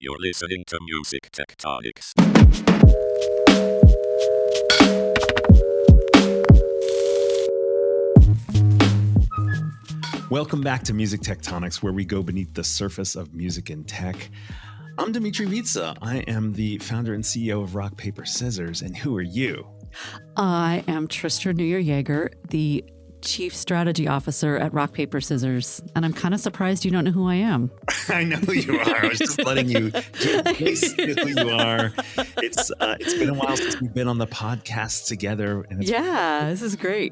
You're listening to Music Tectonics. Welcome back to Music Tectonics, where we go beneath the surface of music and tech. I'm Dmitri Vietze. I am the founder and CEO of Rock, Paper, Scissors. And who are you? I am Tristra Yeager, the Chief Strategy Officer at Rock, Paper, Scissors. And I'm kind of surprised you don't know who I am. I know who you are. I was just letting you get who you are. It's been a while since we've been on the podcast together. And this is great.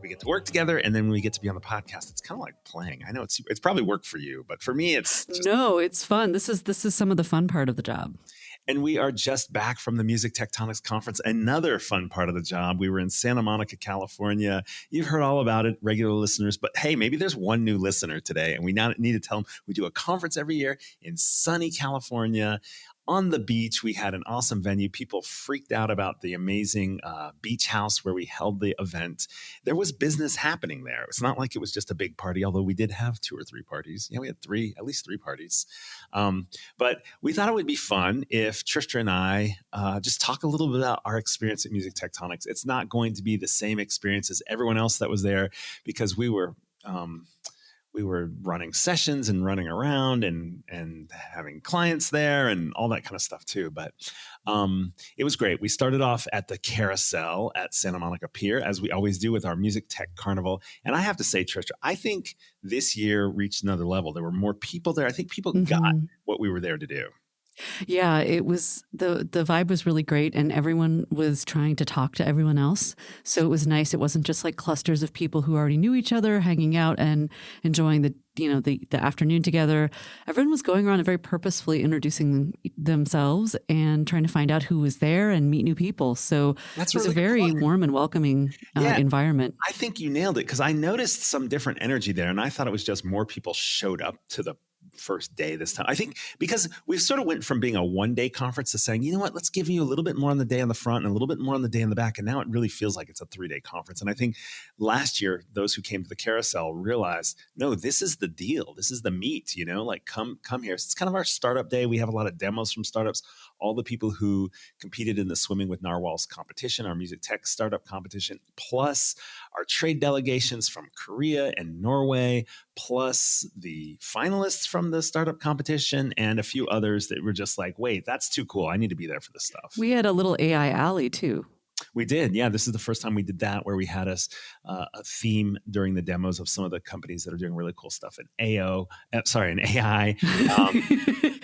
We get to work together, and then when we get to be on the podcast, it's kind of like playing. I know it's probably work for you, but for me, it's just... No, it's fun. This is some of the fun part of the job. And we are just back from the Music Tectonics Conference. Another fun part of the job. We were in Santa Monica, California. You've heard all about it, regular listeners. But hey, maybe there's one new listener today, and we now need to tell them we do a conference every year in sunny California. On the beach, we had an awesome venue. People freaked out about the amazing beach house where we held the event. There was business happening there. It's not like it was just a big party, although we did have 2 or 3 parties. Yeah, we had at least three parties. But we thought it would be fun if Tristra and I just talk a little bit about our experience at Music Tectonics. It's not going to be the same experience as everyone else that was there because we were running sessions and running around and having clients there and all that kind of stuff too. But it was great. We started off at the Carousel at Santa Monica Pier, as we always do with our Music Tech Carnival. And I have to say, Tristra, I think this year reached another level. There were more people there. I think people got what we were there to do. Yeah, it was the vibe was really great, and everyone was trying to talk to everyone else. So it was nice. It wasn't just like clusters of people who already knew each other, hanging out and enjoying the afternoon together. Everyone was going around and very purposefully introducing themselves and trying to find out who was there and meet new people. So it was a very warm and welcoming environment. I think you nailed it because I noticed some different energy there, and I thought it was just more people showed up to the first day this time. I think because we sort of went from being a one-day conference to saying, you know what, let's give you a little bit more on the day on the front and a little bit more on the day in the back. And now it really feels like it's a 3-day conference. And I think last year, those who came to the Carousel realized, no, this is the deal. This is the meat, like come here. It's kind of our startup day. We have a lot of demos from startups. All the people who competed in the Swimming with Narwhals competition, our music tech startup competition, plus our trade delegations from Korea and Norway, plus the finalists from the startup competition and a few others that were just like, wait, that's too cool. I need to be there for this stuff. We had a little AI alley too. We did. Yeah, this is the first time we did that, where we had a theme during the demos of some of the companies that are doing really cool stuff in AI.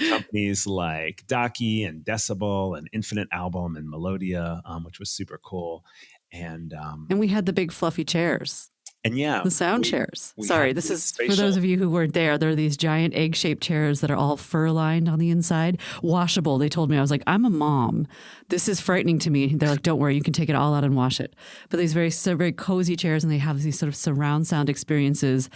Companies like Daki and Decibel and Infinite Album and Melodia, which was super cool. And we had the big fluffy chairs. And the sound chairs. Sorry, this is for those of you who weren't there. There are these giant egg-shaped chairs that are all fur-lined on the inside, washable. They told me, I was like, I'm a mom. This is frightening to me. They're like, don't worry, you can take it all out and wash it. But these very cozy chairs, and they have these sort of surround sound experiences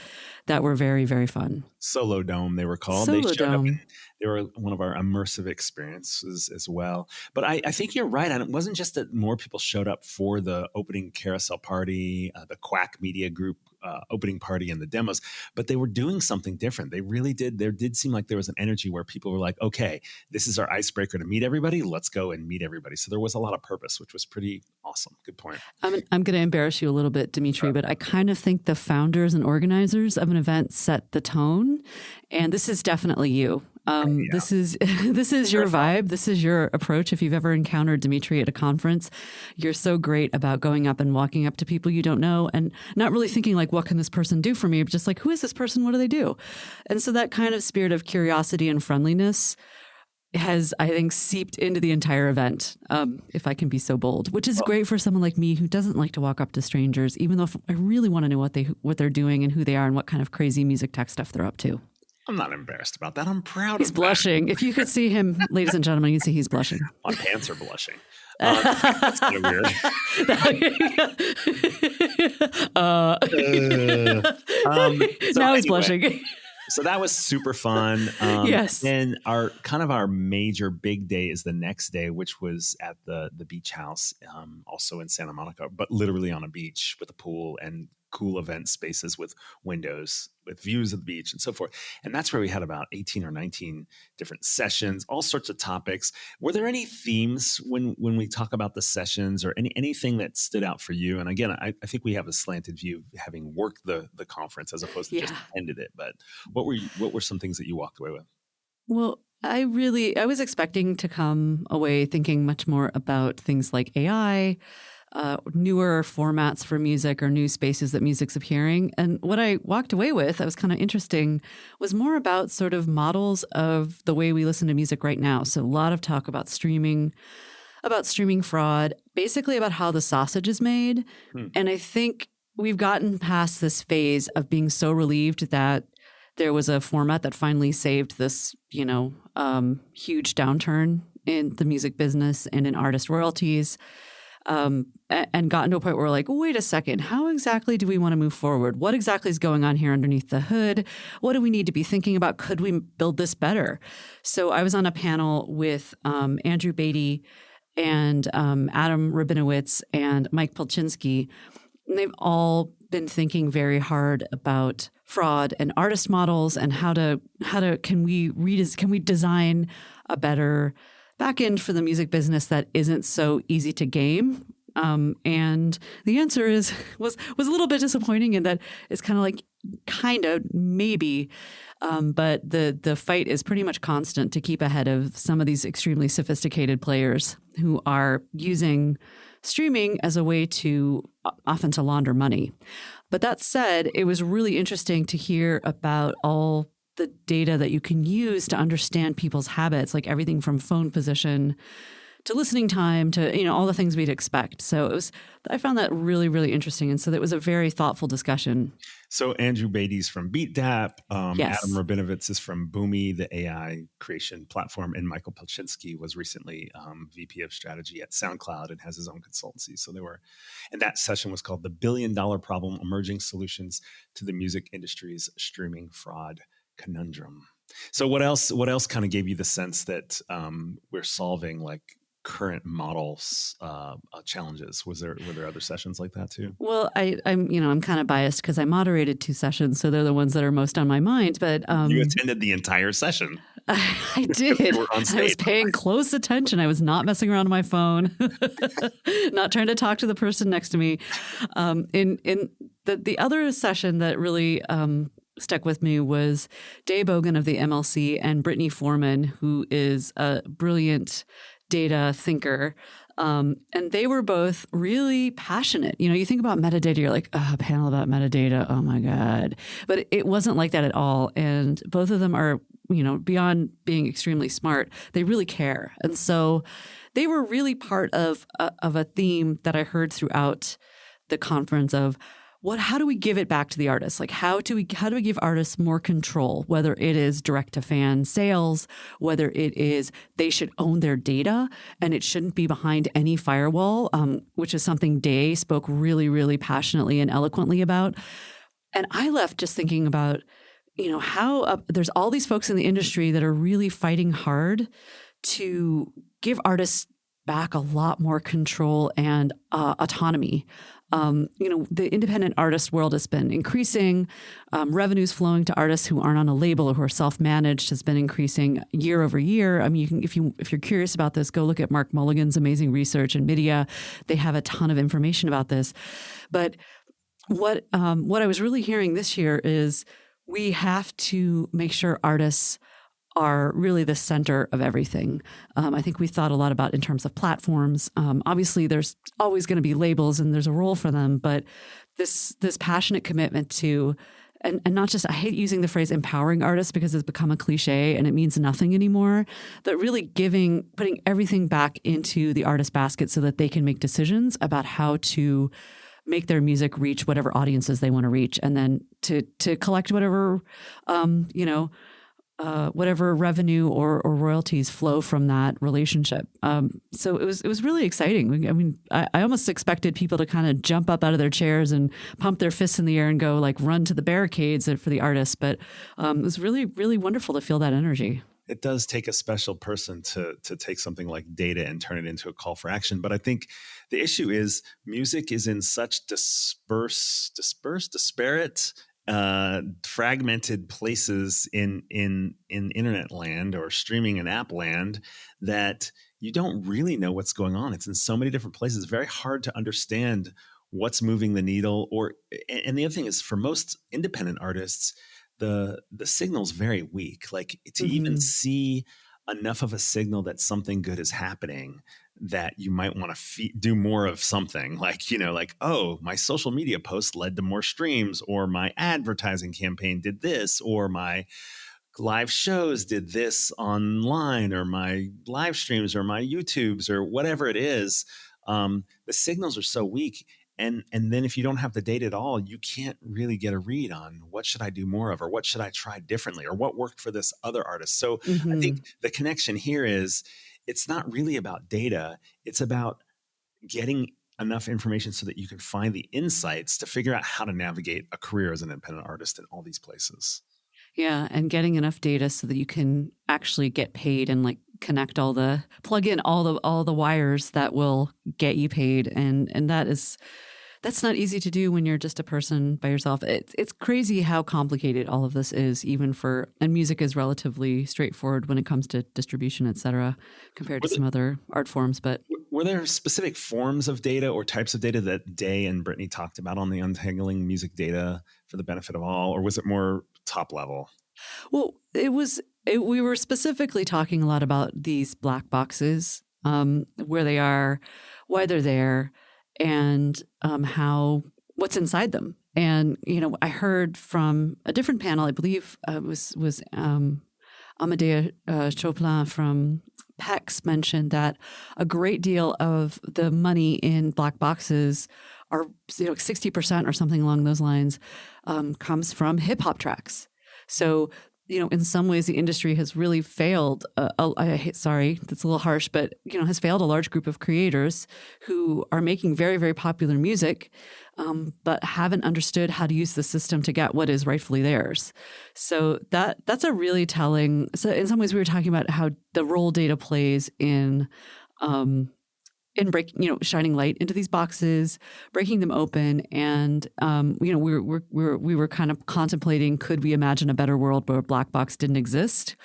that were very, very fun. Solo Dome, they were called. They were one of our immersive experiences as well. But I think you're right. And it wasn't just that more people showed up for the opening Carousel party, the Quack Media Group opening party and the demos, but they were doing something different. They really did. There did seem like there was an energy where people were like, okay, this is our icebreaker to meet everybody. Let's go and meet everybody. So there was a lot of purpose, which was pretty awesome. Good point. I'm going to embarrass you a little bit, Dmitri, but I kind of think the founders and organizers of an event set the tone. And this is definitely you. This is your vibe. This is your approach. If you've ever encountered Dmitri at a conference, you're so great about going up and walking up to people you don't know and not really thinking like, what can this person do for me? But just like, who is this person? What do they do? And so that kind of spirit of curiosity and friendliness has, I think, seeped into the entire event, if I can be so bold, which is great for someone like me who doesn't like to walk up to strangers, even though I really want to know what they're doing and who they are and what kind of crazy music tech stuff they're up to. I'm not embarrassed about that. I'm proud He's of blushing. If you could see him, ladies and gentlemen, you'd see he's blushing. My pants are blushing. That's kind of weird. Now he's blushing. So that was super fun. Yes. And our major big day is the next day, which was at the beach house, also in Santa Monica, but literally on a beach with a pool and cool event spaces with windows, with views of the beach and so forth. And that's where we had about 18 or 19 different sessions, all sorts of topics. Were there any themes when we talk about the sessions, or anything that stood out for you? And again, I think we have a slanted view having worked the conference as opposed to just attended it. But what were some things that you walked away with? Well, I was expecting to come away thinking much more about things like AI, newer formats for music, or new spaces that music's appearing. And what I walked away with, that was kind of interesting, was more about sort of models of the way we listen to music right now. So a lot of talk about streaming fraud, basically about how the sausage is made. And I think we've gotten past this phase of being so relieved that there was a format that finally saved this, huge downturn in the music business and in artist royalties. And gotten to a point where we're like, wait a second, how exactly do we want to move forward? What exactly is going on here underneath the hood? What do we need to be thinking about? Could we build this better? So I was on a panel with Andrew Batey and Adam Rabinowitz and Mike Pelczynski. And they've all been thinking very hard about fraud and artist models, and can we design a better back end for the music business that isn't so easy to game. And the answer was a little bit disappointing in that it's kind of maybe, but the fight is pretty much constant to keep ahead of some of these extremely sophisticated players who are using streaming as a way to often to launder money. But that said, it was really interesting to hear about all the data that you can use to understand people's habits, like everything from phone position to listening time to, all the things we'd expect. So I found that really, really interesting. And so that was a very thoughtful discussion. So Andrew Batey's from BeatDap. Yes. Adam Rabinowitz is from Boomi, the AI creation platform. And Michael Pelczynski was recently VP of strategy at SoundCloud and has his own consultancy. So and that session was called The $1 Billion Problem, Emerging Solutions to the Music Industry's Streaming Fraud Conundrum. So what else kind of gave you the sense that we're solving like current models challenges? Were there other sessions like that too? Well, I'm kind of biased because I moderated 2 sessions, so they're the ones that are most on my mind. But you attended the entire session. I did. You were on stage. I was paying close attention. I was not messing around on my phone, not trying to talk to the person next to me. In the other session that really stuck with me was Dave Bogan of the MLC and Britnee Foreman, who is a brilliant data thinker. And they were both really passionate. You think about metadata, you're like, a panel about metadata. Oh my God. But it wasn't like that at all. And both of them are, beyond being extremely smart, they really care. And so they were really part of a theme that I heard throughout the conference of, how do we give it back to the artists? Like, how do we give artists more control, whether it is direct to fan sales, whether it is they should own their data and it shouldn't be behind any firewall, which is something Day spoke really, really passionately and eloquently about. And I left just thinking about, how there's all these folks in the industry that are really fighting hard to give artists back a lot more control and autonomy. The independent artist world has been increasing. Revenues flowing to artists who aren't on a label or who are self-managed has been increasing year over year. I mean, if you're curious about this, go look at Mark Mulligan's amazing research and media. They have a ton of information about this. But what I was really hearing this year is we have to make sure artists are really the center of everything. I think we thought a lot about in terms of platforms. Obviously, there's always going to be labels and there's a role for them, but this passionate commitment to, and not just, I hate using the phrase empowering artists because it's become a cliche and it means nothing anymore, but really putting everything back into the artist basket so that they can make decisions about how to make their music reach whatever audiences they want to reach, and then to collect whatever, whatever revenue or royalties flow from that relationship. So it was really exciting. I mean, I almost expected people to kind of jump up out of their chairs and pump their fists in the air and go like run to the barricades for the artists. But it was really, really wonderful to feel that energy. It does take a special person to take something like data and turn it into a call for action. But I think the issue is music is in such disparate, fragmented places in internet land or streaming and app land that you don't really know what's going on. It's in so many different places. It's very hard to understand what's moving the needle. And the other thing is, for most independent artists, the signal's very weak. Like, to even see enough of a signal that something good is happening, that you might want to do more of something, like, oh, my social media post led to more streams, or my advertising campaign did this, or my live shows did this online, or my live streams, or my YouTubes, or whatever it is. The signals are so weak. And then if you don't have the data at all, you can't really get a read on what should I do more of, or what should I try differently, or what worked for this other artist. So I think the connection here is, it's not really about data. It's about getting enough information so that you can find the insights to figure out how to navigate a career as an independent artist in all these places. Yeah, and getting enough data so that you can actually get paid and plug in all the wires that will get you paid, and that's not easy to do when you're just a person by yourself. It's crazy how complicated all of this is, and music is relatively straightforward when it comes to distribution, et cetera, compared to some other art forms. But were there specific forms of data or types of data that Day and Britnee talked about on the Untangling Music Data for the Benefit of All, or was it more top level? Well, we were specifically talking a lot about these black boxes, where they are, why they're there, and what's inside them. And I heard from a different panel, I believe it was Amadea Chopin from PEX, mentioned that a great deal of the money in black boxes are 60% or something along those lines comes from hip hop tracks. So, in some ways, the industry has really failed. Sorry, that's a little harsh, but, has failed a large group of creators who are making very, very popular music, but haven't understood how to use the system to get what is rightfully theirs. So that's a really telling. So in some ways, we were talking about how the role data plays in shining light into these boxes, breaking them open, and we were kind of contemplating, could we imagine a better world where a black box didn't exist?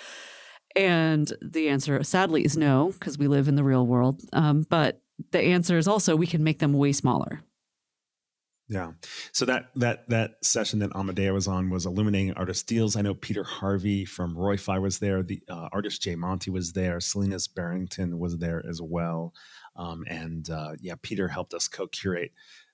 And the answer, sadly, is no, because we live in the real world. But the answer is also, we can make them way smaller. Yeah. So that session that Amadea was on was illuminating artist deals. I know Peter Harvey from Roy-Fi was there. The artist Jay Monty was there. Salinas Barrington was there as well. Peter helped us co-curate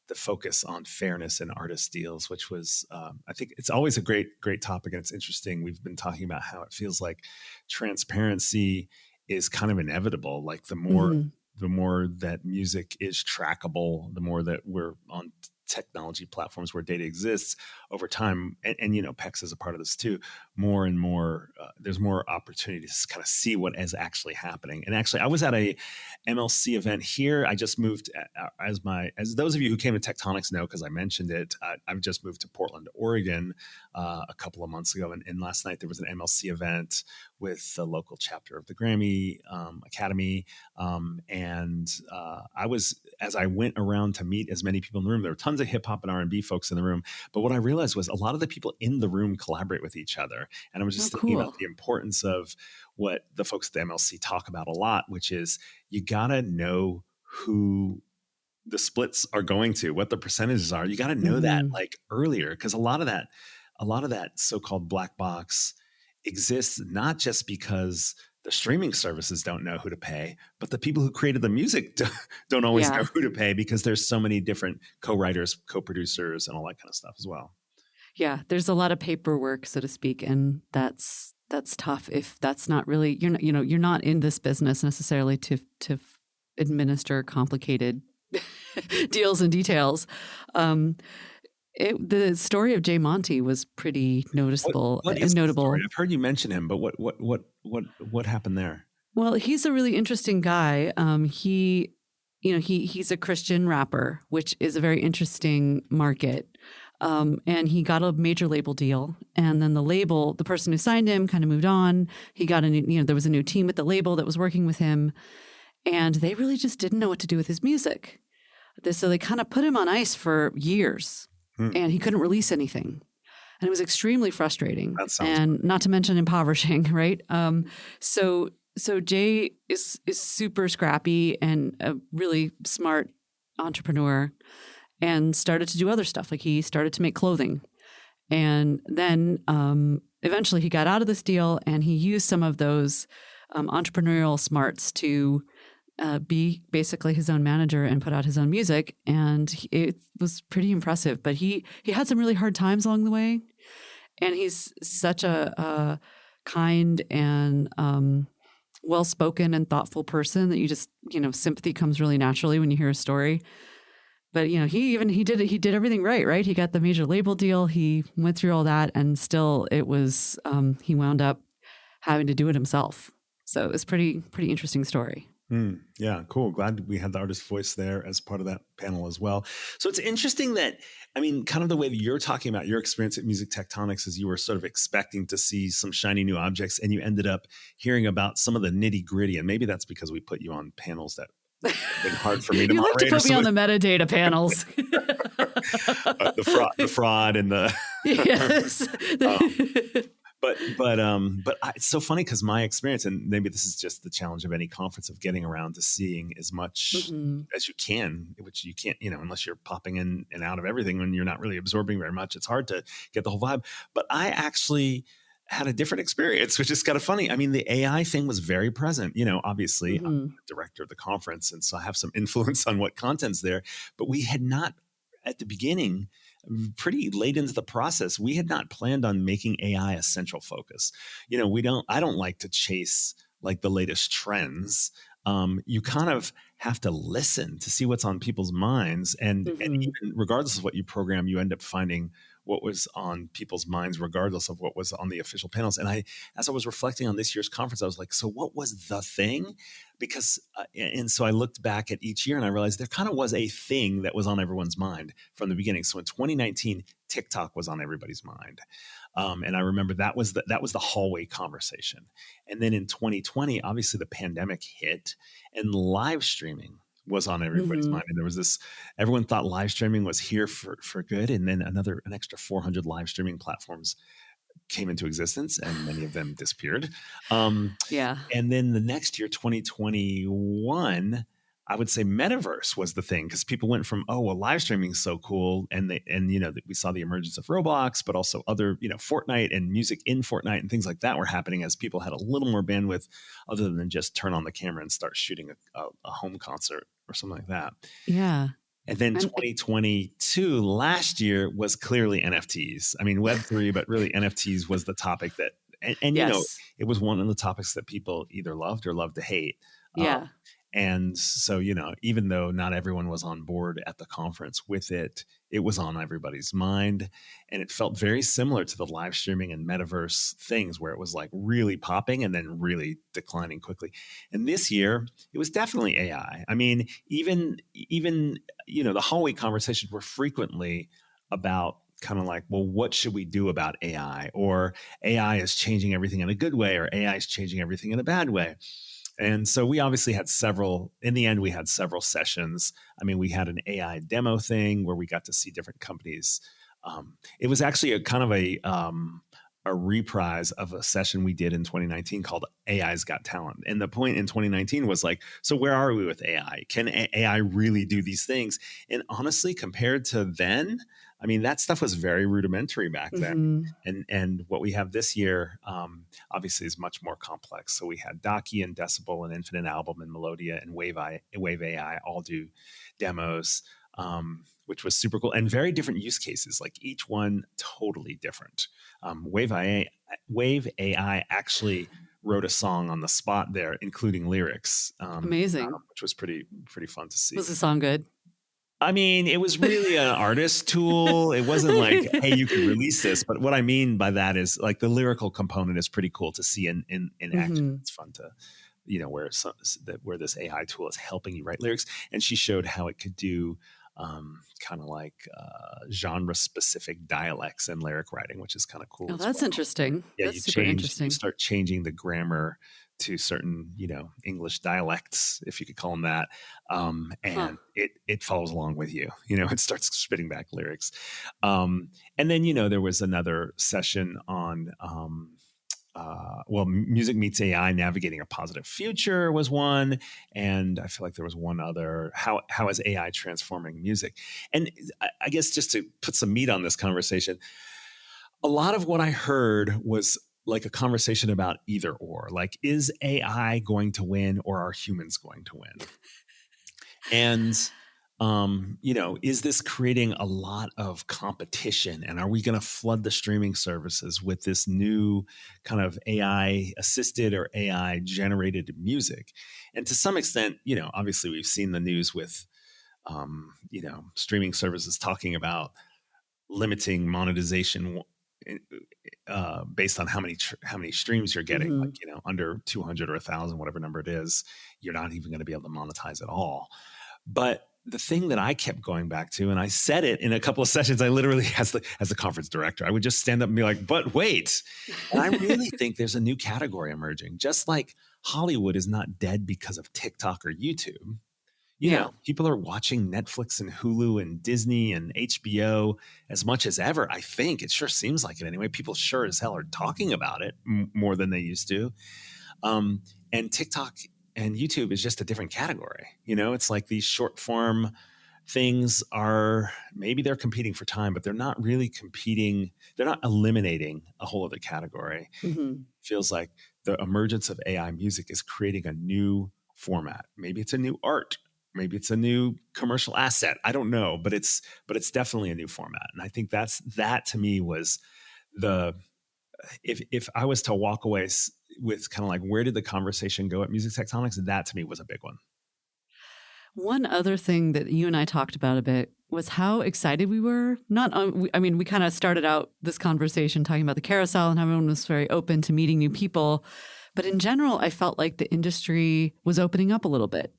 the focus on fairness in artist deals, which was, I think it's always a great topic, and it's interesting. We've been talking about how it feels like transparency is kind of inevitable. Like the more that music is trackable, the more that we're on technology platforms where data exists over time, and PEX is a part of this too, more and more there's more opportunity to kind of see what is actually happening. And actually, I was at a MLC event here. I just moved, as those of you who came to Tectonics know, because I mentioned it, I've just moved to Portland, Oregon a couple of months ago, and last night there was an MLC event with the local chapter of the Grammy Academy, and I was, as I went around to meet as many people in the room, there were tons of hip hop and R&B folks in the room. But what I realized was a lot of the people in the room collaborate with each other. And I was just thinking about the importance of what the folks at the MLC talk about a lot, which is you got to know who the splits are going to, what the percentages are. You got to know that like earlier, because a lot of that so-called black box exists not just because the streaming services don't know who to pay, but the people who created the music don't always know who to pay, because there's so many different co-writers, co-producers, and all that kind of stuff as well. Yeah, there's a lot of paperwork, so to speak, and that's tough if that's not really, you're not in this business necessarily to administer complicated deals and details. The story of Jay Monty was pretty noticeable and notable. I've heard you mention him, but what happened there? Well, he's a really interesting guy. He's a Christian rapper, which is a very interesting market. And he got a major label deal. And then the person who signed him kind of moved on. He got there was a new team at the label that was working with him. And they really just didn't know what to do with his music. So they kind of put him on ice for years. And he couldn't release anything. And it was extremely frustrating. And not to mention impoverishing, right? So Jay is super scrappy and a really smart entrepreneur, and started to do other stuff. Like he started to make clothing. And then eventually he got out of this deal, and he used some of those entrepreneurial smarts to be basically his own manager and put out his own music. And it was pretty impressive. But he had some really hard times along the way. And he's such a kind and well-spoken and thoughtful person that you just, sympathy comes really naturally when you hear a story. But, he did everything right? He got the major label deal. He went through all that, and still it was, he wound up having to do it himself. So it was pretty interesting story. Yeah, cool. Glad we had the artist voice there as part of that panel as well. So it's interesting that, kind of the way that you're talking about your experience at Music Tectonics is you were sort of expecting to see some shiny new objects, and you ended up hearing about some of the nitty gritty. And maybe that's because we put you on panels that been hard for me to you moderate. You like to put me on the metadata panels. the fraud and the yes. But it's so funny because my experience, and maybe this is just the challenge of any conference, of getting around to seeing as much as you can, which you can't, unless you're popping in and out of everything when you're not really absorbing very much. It's hard to get the whole vibe. But I actually had a different experience, which is kind of funny. The AI thing was very present. Obviously, I'm the director of the conference, and so I have some influence on what content's there. But we had not, at the beginning, pretty late into the process, we had not planned on making AI a central focus. I don't like to chase like the latest trends. You kind of have to listen to see what's on people's minds. And even regardless of what you program, you end up finding what was on people's minds, regardless of what was on the official panels. And as I was reflecting on this year's conference, I was like, so what was the thing? Because, and so I looked back at each year and I realized there kind of was a thing that was on everyone's mind from the beginning. So in 2019, TikTok was on everybody's mind. And I remember that was the hallway conversation. And then in 2020, obviously the pandemic hit, and live streaming was on everybody's mind. And there was everyone thought live streaming was here for good. And then an extra 400 live streaming platforms came into existence, and many of them disappeared. Yeah. And then the next year, 2021, I would say metaverse was the thing, because people went from, live streaming is so cool. And we saw the emergence of Roblox, but also other, Fortnite and music in Fortnite and things like that were happening as people had a little more bandwidth other than just turn on the camera and start shooting a home concert or something like that. Yeah. And then 2022, last year, was clearly NFTs. Web3, but really NFTs was the topic that, and yes. It was one of the topics that people either loved or loved to hate. Yeah. And so, even though not everyone was on board at the conference with it, it was on everybody's mind. And it felt very similar to the live streaming and metaverse things, where it was like really popping and then really declining quickly. And this year, it was definitely AI. Even the hallway conversations were frequently about kind of like, well, what should we do about AI? Or AI is changing everything in a good way, or AI is changing everything in a bad way. And so we obviously had in the end, we had several sessions. We had an AI demo thing where we got to see different companies. It was actually a kind of a reprise of a session we did in 2019 called AI's Got Talent. And the point in 2019 was like, so where are we with AI? Can AI really do these things? And honestly, compared to then, that stuff was very rudimentary back then. And what we have this year, obviously, is much more complex. So we had Docky and Decibel and Infinite Album and Melodia and Wave AI all do demos, which was super cool, and very different use cases. Like each one totally different. Wave AI actually wrote a song on the spot there, including lyrics. Amazing, which was pretty fun to see. Was the song good? It was really an artist tool. It wasn't like, hey, you can release this. But what I mean by that is like the lyrical component is pretty cool to see in action. It's fun to, where this AI tool is helping you write lyrics. And she showed how it could do kind of like genre-specific dialects and lyric writing, which is kind of cool. Oh, as that's well. interesting. Yeah, That's super interesting. You start changing the grammar to certain, English dialects, if you could call them that. And it follows along with you, it starts spitting back lyrics. And then, there was another session on, Music Meets AI, Navigating a Positive Future was one. And I feel like there was one other, how is AI transforming music? And I guess just to put some meat on this conversation, a lot of what I heard was like a conversation about either or, like, is AI going to win or are humans going to win? And, is this creating a lot of competition? And are we going to flood the streaming services with this new kind of AI assisted or AI generated music? And to some extent, obviously we've seen the news with, streaming services talking about limiting monetization based on how many streams you're getting, like, under 200 or 1,000, whatever number it is, you're not even going to be able to monetize at all. But the thing that I kept going back to, and I said it in a couple of sessions, I literally, as the conference director, I would just stand up and be like, but wait. And I really think there's a new category emerging, just like Hollywood is not dead because of TikTok or YouTube. People are watching Netflix and Hulu and Disney and HBO as much as ever. I think it sure seems like it anyway. People sure as hell are talking about it more than they used to. And TikTok and YouTube is just a different category. It's like these short form things maybe they're competing for time, but they're not really competing. They're not eliminating a whole other category. Feels like the emergence of AI music is creating a new format. Maybe it's a new art. Maybe it's a new commercial asset. I don't know, but it's definitely a new format. And I think that to me was if I was to walk away with kind of like, where did the conversation go at Music Tectonics? That to me was a big one. One other thing that you and I talked about a bit was how excited we were. We kind of started out this conversation talking about the carousel and how everyone was very open to meeting new people. But in general, I felt like the industry was opening up a little bit.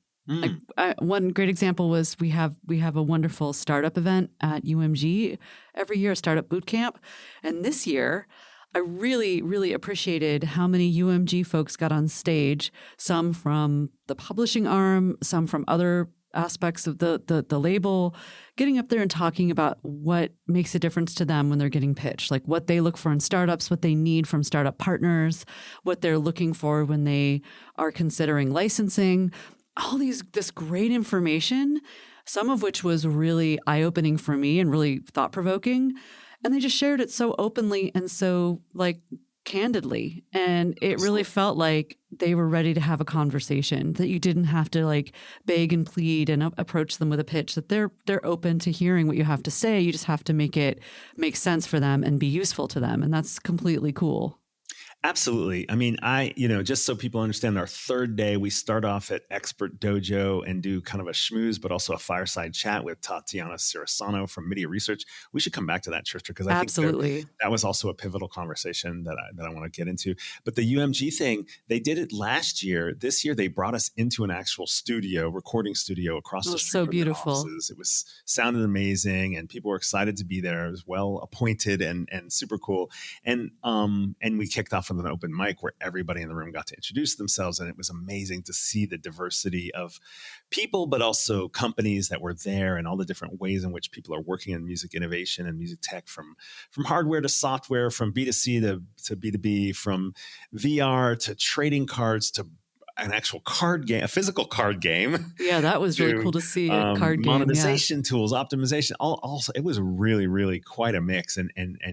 One great example was we have a wonderful startup event at UMG every year, a startup boot camp. And this year, I really, really appreciated how many UMG folks got on stage, some from the publishing arm, some from other aspects of the label, getting up there and talking about what makes a difference to them when they're getting pitched, like what they look for in startups, what they need from startup partners, what they're looking for when they are considering licensing. All this great information, some of which was really eye-opening for me and really thought-provoking. And they just shared it so openly and so like candidly. And it really felt like they were ready to have a conversation, that you didn't have to like beg and plead and approach them with a pitch, that they're open to hearing what you have to say. You just have to make it make sense for them and be useful to them. And that's completely cool. Absolutely. I mean, just so people understand, our third day, we start off at Expert Dojo and do kind of a schmooze, but also a fireside chat with Tatiana Cirasano from Media Research. We should come back to that, Tristra, because I think that was also a pivotal conversation that I want to get into. But the UMG thing, they did it last year. This year, they brought us into an actual recording studio across the street. So beautiful. It sounded amazing, and people were excited to be there. It was well appointed and super cool. And we kicked off with an open mic where everybody in the room got to introduce themselves. And it was amazing to see the diversity of people, but also companies that were there and all the different ways in which people are working in music innovation and music tech, from hardware to software, from B2C to B2B, from VR to trading cards to an actual card game, a physical card game. Yeah, that was really cool to see. A card game, monetization tools, optimization. Also, it was really, really quite a mix, and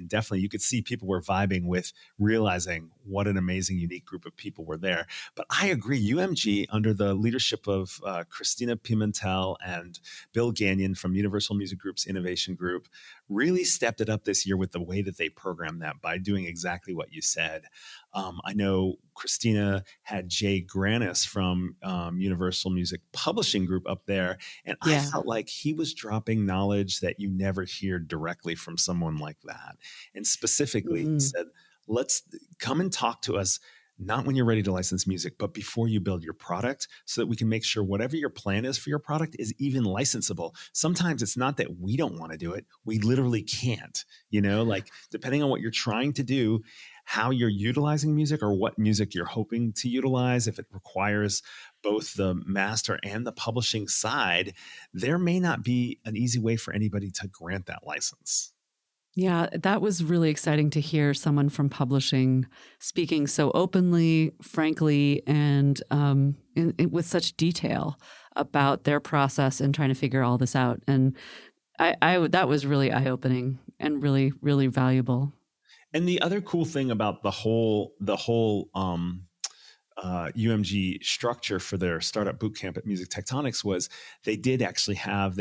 definitely you could see people were vibing with realizing what an amazing, unique group of people were there. But I agree, UMG, under the leadership of Christina Pimentel and Bill Gagnon from Universal Music Group's Innovation Group, really stepped it up this year with the way that they programmed that by doing exactly what you said. I know Christina had Jay Granis from Universal Music Publishing Group up there, and I felt like he was dropping knowledge that you never hear directly from someone like that. And specifically, he said, let's come and talk to us not when you're ready to license music, but before you build your product, so that we can make sure whatever your plan is for your product is even licensable. Sometimes it's not that we don't want to do it. We literally can't, like depending on what you're trying to do, how you're utilizing music or what music you're hoping to utilize, if it requires both the master and the publishing side, there may not be an easy way for anybody to grant that license. Yeah, that was really exciting to hear someone from publishing speaking so openly, frankly, and with such detail about their process and trying to figure all this out. And I that was really eye-opening and really, really valuable. And the other cool thing about the whole UMG structure for their startup bootcamp at Music Tectonics was they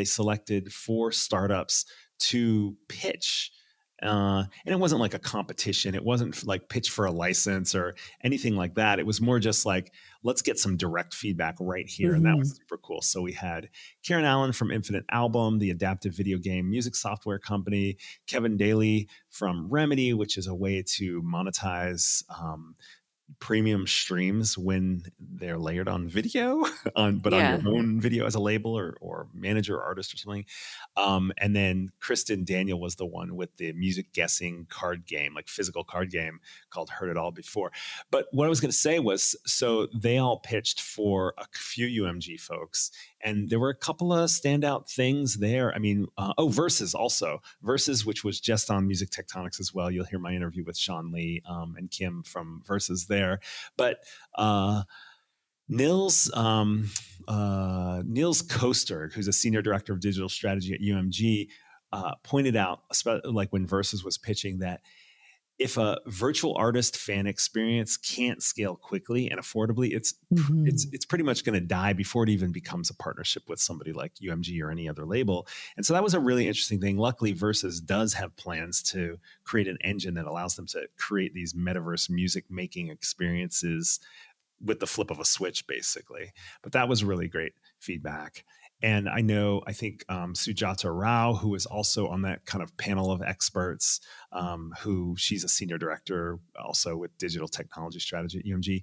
selected 4 startups to pitch. And it wasn't like a competition. It wasn't like pitch for a license or anything like that. It was more just like, let's get some direct feedback right here. Mm-hmm. And that was super cool. So we had Karen Allen from Infinite Album, the adaptive video game music software company, Kevin Daly from Remedy, which is a way to monetize premium streams when they're layered on video, on your own video as a label or manager or artist or something. And then Kristen Daniel was the one with the music guessing card game, like physical card game called Heard It All Before. But what I was going to say was, so they all pitched for a few UMG folks, and there were a couple of standout things there. I mean, Versus also. Versus, which was just on Music Tectonics as well. You'll hear my interview with Sean Lee and Kim from Versus there. But Nils Koester, who's a senior director of digital strategy at UMG, pointed out, like when Versus was pitching, that if a virtual artist fan experience can't scale quickly and affordably, it's pretty much going to die before it even becomes a partnership with somebody like UMG or any other label. And so that was a really interesting thing. Luckily, Versus does have plans to create an engine that allows them to create these metaverse music making experiences with the flip of a switch, basically. But that was really great feedback. And I think Sujata Rao, who is also on that kind of panel of experts, who she's a senior director also with digital technology strategy at UMG,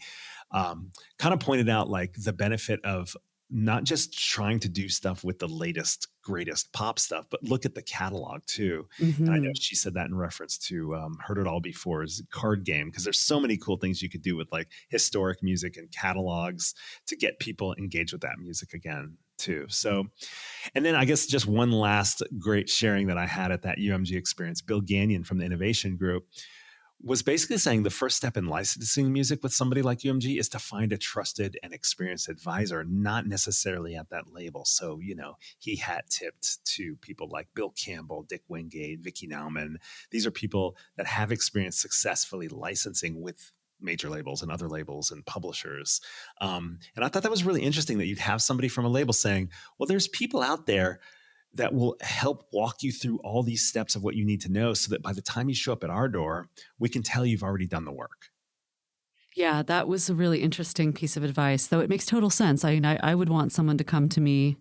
kind of pointed out like the benefit of not just trying to do stuff with the latest, greatest pop stuff, but look at the catalog too. Mm-hmm. And I know she said that in reference to Heard It All Before's card game, because there's so many cool things you could do with like historic music and catalogs to get people engaged with that music again too. So, and then I guess just one last great sharing that I had at that UMG experience, Bill Gagnon from the Innovation Group was basically saying the first step in licensing music with somebody like UMG is to find a trusted and experienced advisor, not necessarily at that label. So, he hat tipped to people like Bill Campbell, Dick Wingate, Vicky Nauman. These are people that have experience successfully licensing with major labels and other labels and publishers. And I thought that was really interesting that you'd have somebody from a label saying, well, there's people out there that will help walk you through all these steps of what you need to know so that by the time you show up at our door, we can tell you've already done the work. Yeah, that was a really interesting piece of advice, though it makes total sense. I mean, I would want someone to come to me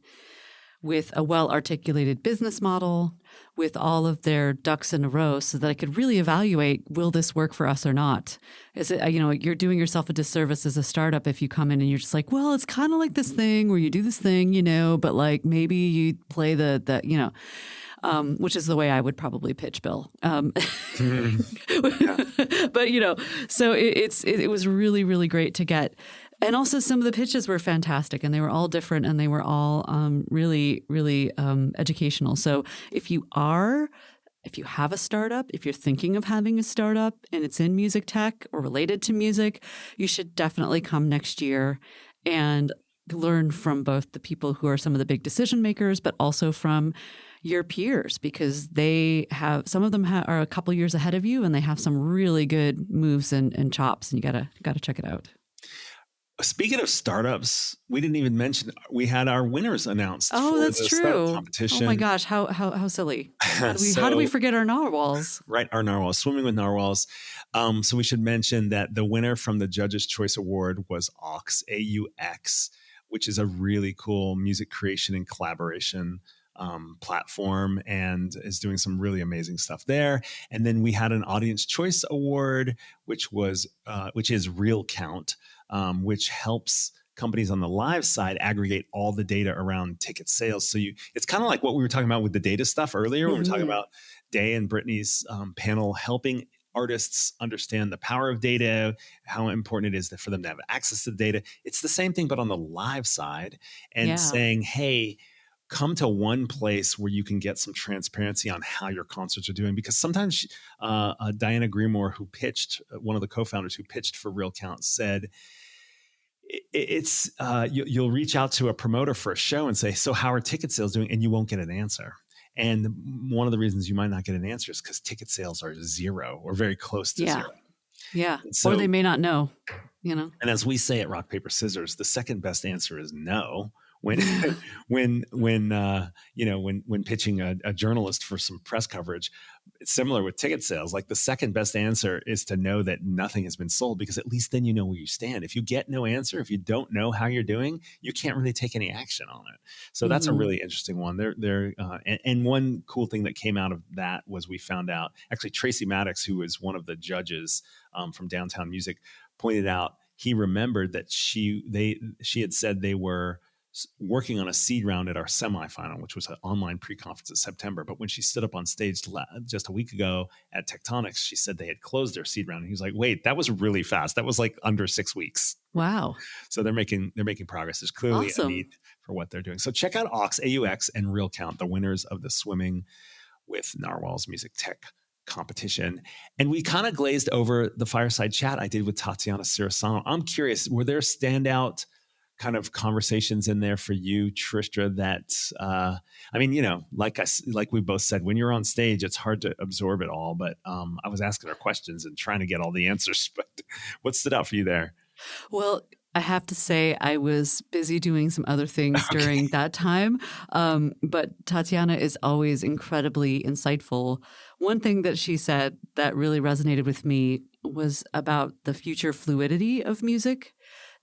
with a well-articulated business model, with all of their ducks in a row so that I could really evaluate, will this work for us or not? Is it, you're doing yourself a disservice as a startup if you come in and you're just like, well, it's kind of like this thing where you do this thing, but like maybe you play which is the way I would probably pitch Bill. But, so it was really, really great to get. And also some of the pitches were fantastic and they were all different and they were all really, really educational. So if you have a startup, if you're thinking of having a startup and it's in music tech or related to music, you should definitely come next year and learn from both the people who are some of the big decision makers, but also from your peers, because some of them are a couple years ahead of you and they have some really good moves and chops, and you gotta check it out. Speaking of startups, we didn't even mention we had our winners announced. Oh, that's true. Competition. Oh my gosh, how silly! How do we forget our narwhals? Right, our narwhals, swimming with narwhals. So we should mention that the winner from the Judges' Choice Award was AUX, AUX, which is a really cool music creation and collaboration platform and is doing some really amazing stuff there. And then we had an Audience Choice Award, which is Real Count, which helps companies on the live side aggregate all the data around ticket sales. So it's kind of like what we were talking about with the data stuff earlier, when we were talking about Day and Britnee's panel, helping artists understand the power of data, how important it is for them to have access to the data. It's the same thing, but on the live side, and saying, hey, come to one place where you can get some transparency on how your concerts are doing. Because sometimes Diana Greenmore, who pitched, one of the co-founders who pitched for Real Count, said, you'll reach out to a promoter for a show and say, so how are ticket sales doing? And you won't get an answer. And one of the reasons you might not get an answer is because ticket sales are zero or very close to zero. Yeah. So, or they may not know, And as we say at Rock, Paper, Scissors, the second best answer is no. When pitching a journalist for some press coverage, it's similar with ticket sales. Like, the second best answer is to know that nothing has been sold, because at least then you know where you stand. If you get no answer, if you don't know how you're doing, you can't really take any action on it. So that's a really interesting one. And one cool thing that came out of that was we found out, actually, Tracy Maddox, who was one of the judges from Downtown Music, pointed out he remembered that she had said they were working on a seed round at our semifinal, which was an online pre-conference in September. But when she stood up on stage just a week ago at Tectonics, she said they had closed their seed round. And he was like, wait, that was really fast. That was like under 6 weeks. Wow. So they're making progress. There's clearly a need for what they're doing. So check out AUX and Real Count, the winners of the Swimming with Narwhal's Music Tech competition. And we kind of glazed over the fireside chat I did with Tatiana Sirasano. I'm curious, were there standout kind of conversations in there for you, Tristra, that, like we both said, when you're on stage, it's hard to absorb it all, but I was asking her questions and trying to get all the answers, but what stood out for you there? Well, I have to say I was busy doing some other things during that time, but Tatiana is always incredibly insightful. One thing that she said that really resonated with me was about the future fluidity of music,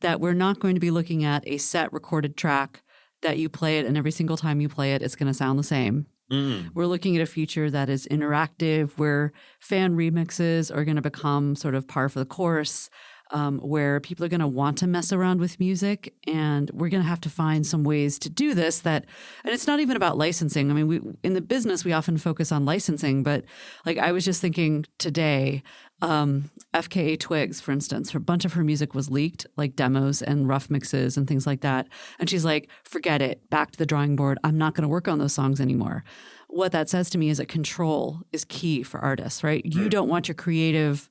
that we're not going to be looking at a set recorded track that you play it, and every single time you play it, it's going to sound the same. We're looking at a future that is interactive, where fan remixes are going to become sort of par for the course, where people are going to want to mess around with music, and we're going to have to find some ways to do this and it's not even about licensing. I mean, in the business, we often focus on licensing, but like I was just thinking today, FKA Twigs, for instance, a bunch of her music was leaked, like demos and rough mixes and things like that. And she's like, forget it, back to the drawing board. I'm not going to work on those songs anymore. What that says to me is that control is key for artists, right? You don't want your creative...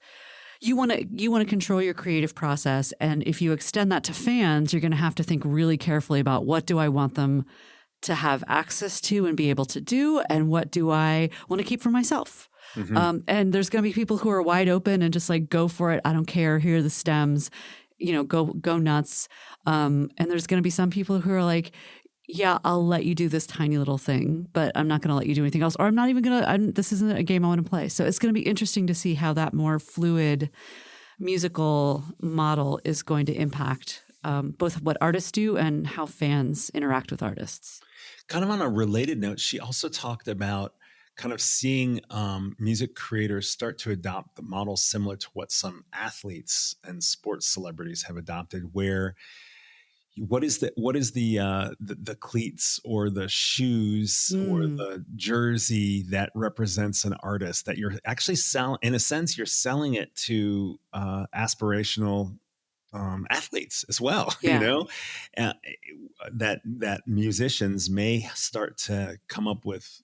You want to control your creative process. And if you extend that to fans, you're going to have to think really carefully about, what do I want them to have access to and be able to do? And what do I want to keep for myself? And there's going to be people who are wide open and just like, go for it. I don't care. Here are the stems, go nuts. And there's going to be some people who are like, yeah, I'll let you do this tiny little thing, but I'm not going to let you do anything else. Or I'm not even going to, this isn't a game I want to play. So it's going to be interesting to see how that more fluid musical model is going to impact both what artists do and how fans interact with artists. Kind of on a related note, she also talked about kind of seeing music creators start to adopt the model similar to what some athletes and sports celebrities have adopted, where what is the cleats or the shoes or the jersey that represents an artist that you're actually selling? In a sense, you're selling it to aspirational athletes as well. That musicians may start to come up with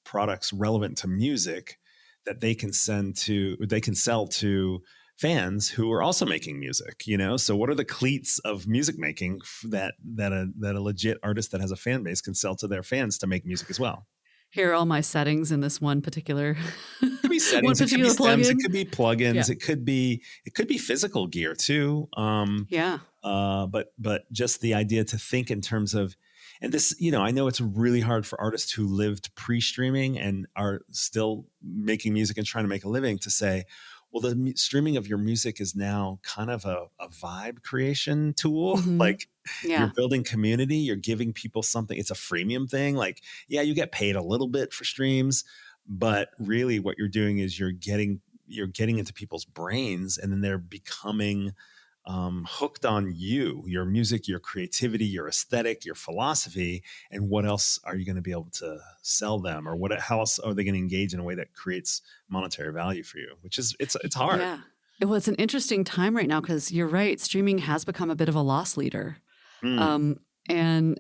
products relevant to music that they can sell to fans who are also making music, So what are the cleats of music making that a legit artist that has a fan base can sell to their fans to make music as well? Here are all my settings in this one particular. It could be settings. It could be stems. It could be plugins. Yeah. It could be physical gear too. But just the idea to think in terms of, and this, I know it's really hard for artists who lived pre-streaming and are still making music and trying to make a living to say, well, the streaming of your music is now kind of a vibe creation tool. Like you're building community, you're giving people something. It's a freemium thing. Like, yeah, you get paid a little bit for streams, but really what you're doing is you're getting into people's brains, and then they're becoming hooked on you, your music, your creativity, your aesthetic, your philosophy. And what else are you going to be able to sell them, or how else are they going to engage in a way that creates monetary value for you, which is, it's hard. Yeah. Well, it's an interesting time right now because you're right. Streaming has become a bit of a loss leader. And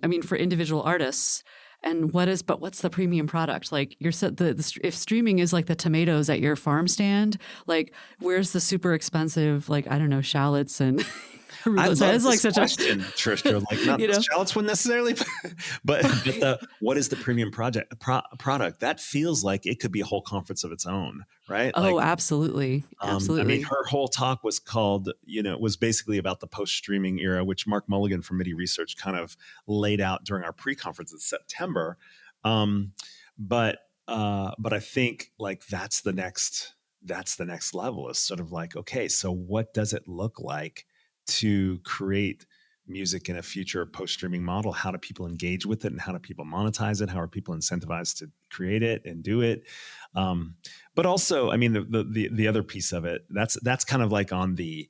I mean, for individual artists, and what's the premium product? Like you said, if streaming is like the tomatoes at your farm stand, like where's the super expensive, like, I don't know, shallots and I love this like such question, Tristra. Like not shallots wouldn't necessarily, but what is the premium product? That feels like it could be a whole conference of its own, right? Oh, like, absolutely. Absolutely. I mean, her whole talk was called, was basically about the post-streaming era, which Mark Mulligan from MIDI Research kind of laid out during our pre-conference in September. But I think like that's the next level, is sort of like, okay, so what does it look like to create music in a future post-streaming model? How do people engage with it, and how do people monetize it? How are people incentivized to create it and do it? But also, I mean, the other piece of it, that's kind of like on the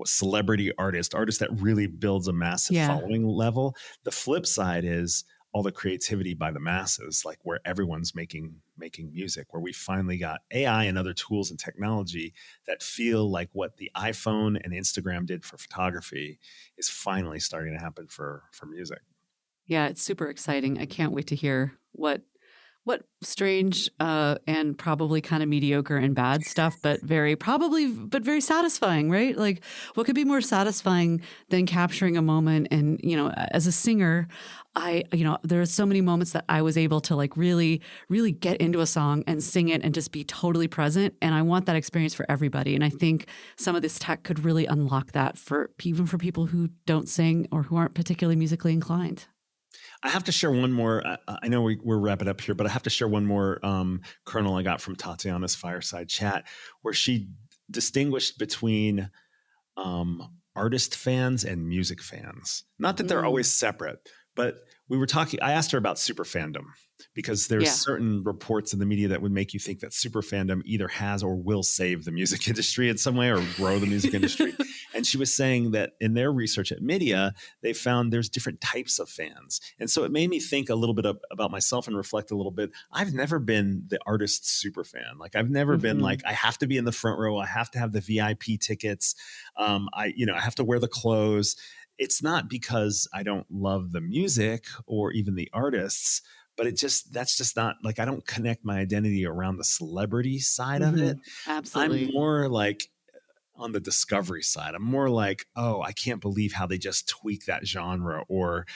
celebrity artist that really builds a massive following level. The flip side is all the creativity by the masses, like where everyone's making music, where we finally got AI and other tools and technology that feel like what the iPhone and Instagram did for photography is finally starting to happen for music. Yeah, it's super exciting. I can't wait to hear what strange and probably kind of mediocre and bad stuff, but very satisfying, right? Like what could be more satisfying than capturing a moment? And, as a singer, there are so many moments that I was able to like really, really get into a song and sing it and just be totally present. And I want that experience for everybody. And I think some of this tech could really unlock that even for people who don't sing or who aren't particularly musically inclined. I have to share one more. I know we're wrapping up here, but I have to share one more kernel I got from Tatiana's fireside chat, where she distinguished between artist fans and music fans. Not that they're always separate, but we were talking. I asked her about super fandom, because there's certain reports in the media that would make you think that super fandom either has or will save the music industry in some way, or grow the music industry. And she was saying that in their research at Media, they found there's different types of fans. And so it made me think a little bit about myself and reflect a little bit. I've never been the artist super fan. Like I've never been like, I have to be in the front row. I have to have the VIP tickets. I have to wear the clothes. It's not because I don't love the music or even the artists, but that's just not like, I don't connect my identity around the celebrity side of it. Absolutely. I'm more like on the discovery side. I'm more like, oh, I can't believe how they just tweak that genre, or,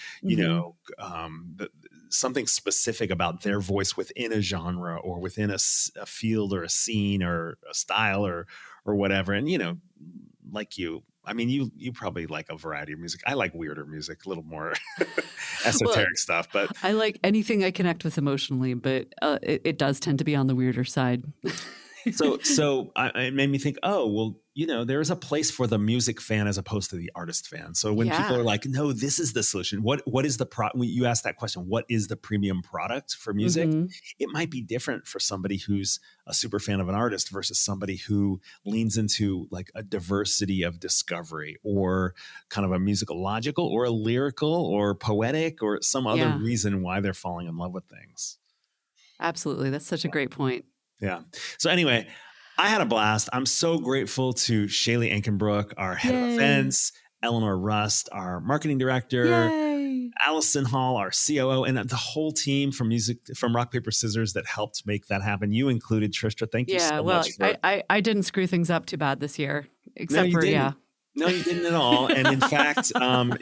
something specific about their voice within a genre or within a field or a scene or a style or whatever. And, like you, I mean, you probably like a variety of music. I like weirder music, a little more esoteric stuff, but I like anything I connect with emotionally, but it does tend to be on the weirder side. So it made me think, oh, well, there is a place for the music fan as opposed to the artist fan. So when people are like, no, this is the solution. What is the you asked that question, what is the premium product for music? It might be different for somebody who's a super fan of an artist versus somebody who leans into like a diversity of discovery, or kind of a musicological or a lyrical or poetic or some other reason why they're falling in love with things. Absolutely. That's such a great point. Yeah. So anyway, I had a blast. I'm so grateful to Shaylee Ankenbrook, our head of events, Eleanor Rust, our marketing director, Allison Hall, our COO, and the whole team from Rock, Paper, Scissors that helped make that happen. You included, Tristra. Thank you so much. I didn't screw things up too bad this year, except for, No, you didn't at all. And in fact,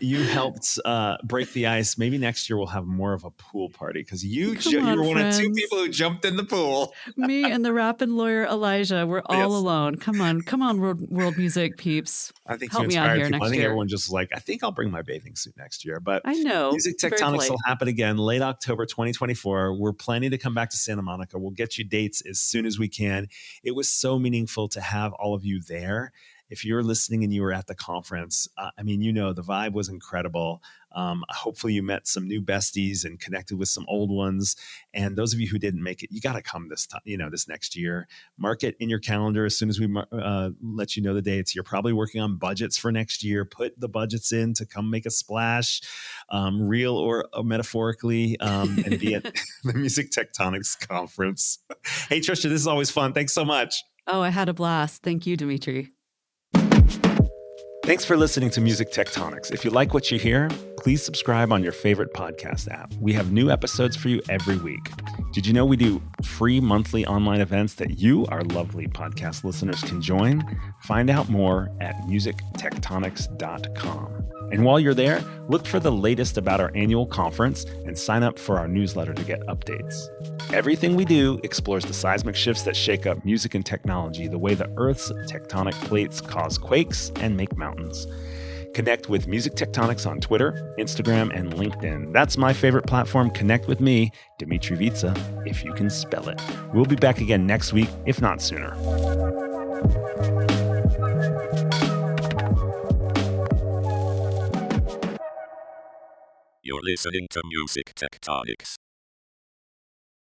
you helped break the ice. Maybe next year we'll have more of a pool party because you were one of two people who jumped in the pool. Me and the rapping lawyer Elijah, we're all alone. Come on, world music peeps. I think help me out here next I think year. everyone just I think I'll bring my bathing suit next year. But I know Music Tectonics will happen again late October 2024. We're planning to come back to Santa Monica. We'll get you dates as soon as we can. It was so meaningful to have all of you there. If you're listening and you were at the conference, the vibe was incredible. Hopefully you met some new besties and connected with some old ones. And those of you who didn't make it, you got to come this time, this next year. Mark it in your calendar as soon as we let you know the dates. You're probably working on budgets for next year. Put the budgets in to come make a splash, real or metaphorically, and be at the Music Tectonics conference. Hey, Tristra, this is always fun. Thanks so much. Oh, I had a blast. Thank you, Dmitri. Thanks for listening to Music Tectonics. If you like what you hear, please subscribe on your favorite podcast app. We have new episodes for you every week. Did you know we do free monthly online events that you, our lovely podcast listeners, can join? Find out more at musictectonics.com. And while you're there, look for the latest about our annual conference and sign up for our newsletter to get updates. Everything we do explores the seismic shifts that shake up music and technology, the way the Earth's tectonic plates cause quakes and make mountains. Connect with Music Tectonics on Twitter, Instagram, and LinkedIn. That's my favorite platform. Connect with me, Dmitri Vietze, if you can spell it. We'll be back again next week, if not sooner. You're listening to Music Tectonics.